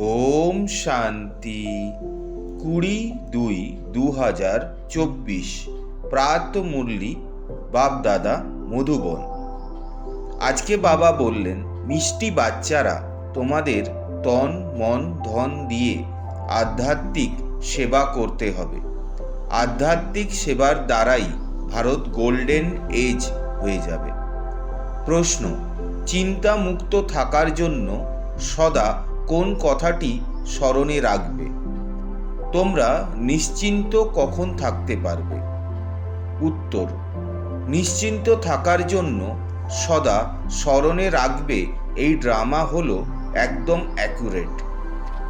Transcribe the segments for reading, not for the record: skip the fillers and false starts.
ওম শান্তি। 20/2/2024 প্রাত মুরলি বাপ-দাদা মধুবন। আজকে বাবা বললেন, মিষ্টি বাচ্চারা, তোমাদের তন মন ধন দিয়ে আধ্যাত্মিক সেবা করতে হবে। আধ্যাত্মিক সেবার দ্বারাই ভারত গোল্ডেন এজ হয়ে যাবে। প্রশ্ন, চিন্তামুক্ত থাকার জন্য সদা কোন কথাটি স্মরণে রাখবে? তোমরা নিশ্চিন্ত কখন থাকতে পারবে? উত্তর, নিশ্চিন্ত থাকার জন্য সদা স্মরণে রাখবে এই ড্রামা হলো একদম অ্যাকুরেট।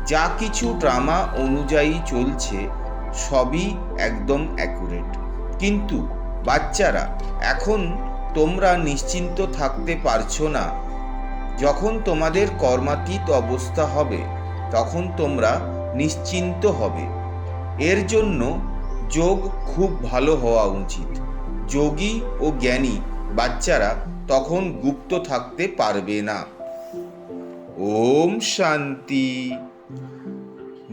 যা কিছু ড্রামা অনুযায়ী চলছে সবই একদম অ্যাকুরেট। কিন্তু বাচ্চারা, এখন তোমরা নিশ্চিন্ত থাকতে পারছো না। যখন তোমাদের কর্মাতীত অবস্থা হবে তখন তোমরা নিশ্চিন্ত হবে। এর জন্য যোগ খুব ভালো হওয়া উচিত। যোগী ও জ্ঞানী বাচ্চারা তখন গুপ্ত থাকতে পারবে না। ওম শান্তি।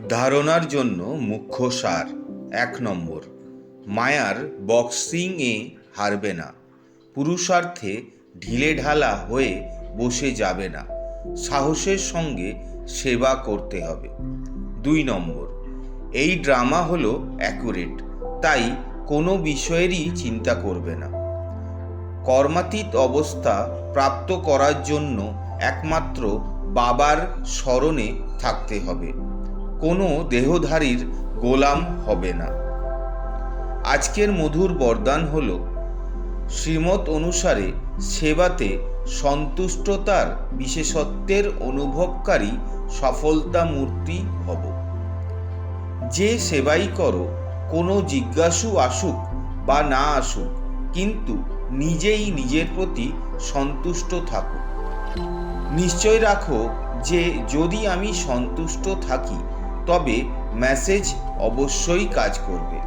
ধারণার জন্য মুখ্য সার। 1 নম্বর, মায়ার বক্সিংয়ে হারবে না। পুরুষার্থে ঢিলেঢালা হয়ে বসে যাবে না। সাহসের সঙ্গে সেবা করতে হবে। 2 নম্বর, এই ড্রামা হলো অ্যাকুরেট, তাই কোনো বিষয়েরই চিন্তা করবে না। কর্মাতীত অবস্থা প্রাপ্ত করার জন্য একমাত্র বাবার স্মরণে থাকতে হবে। কোনো দেহধারীর গোলাম হবে না। আজকের মধুর বরদান হলো, শ্রীমত অনুসারে সেবাতে সন্তুষ্টতার বিশেষত্বের অনুভবকারী সফলতা মূর্তি হব। যে সেবাই করো, কোনো জিজ্ঞাসু আসুক বা না আসুক, কিন্তু নিজেই নিজের প্রতি সন্তুষ্ট থাকো। নিশ্চয় রাখো যে যদি আমি সন্তুষ্ট থাকি তবে মেসেজ অবশ্যই কাজ করবে।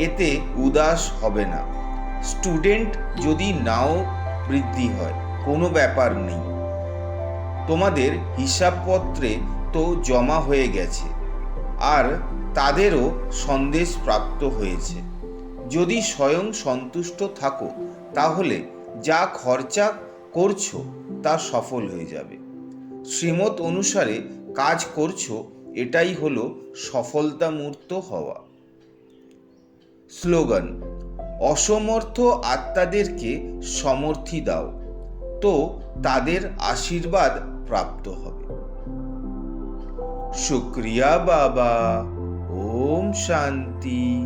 এতে উদাস হবে না। স্টুডেন্ট যদি নাও বৃদ্ধি হয়, কোনো ব্যাপার নেই। তোমাদের হিসাবপত্রে তো জমা হয়ে গেছে, আর তাদেরও সন্দেশ প্রাপ্ত হয়েছে। যদি স্বয়ং সন্তুষ্ট থাকো তাহলে যা খরচা করছো তা সফল হয়ে যাবে। শ্রীমত অনুসারে কাজ করছো, এটাই হলো সফলতা মূর্ত হওয়া। স্লোগান, অসমর্থ আত্মাদেরকে সমর্থি দাও, তো তাদের আশীর্বাদ প্রাপ্ত হবে। শুক্রিয়া বাবা। ওম শান্তি।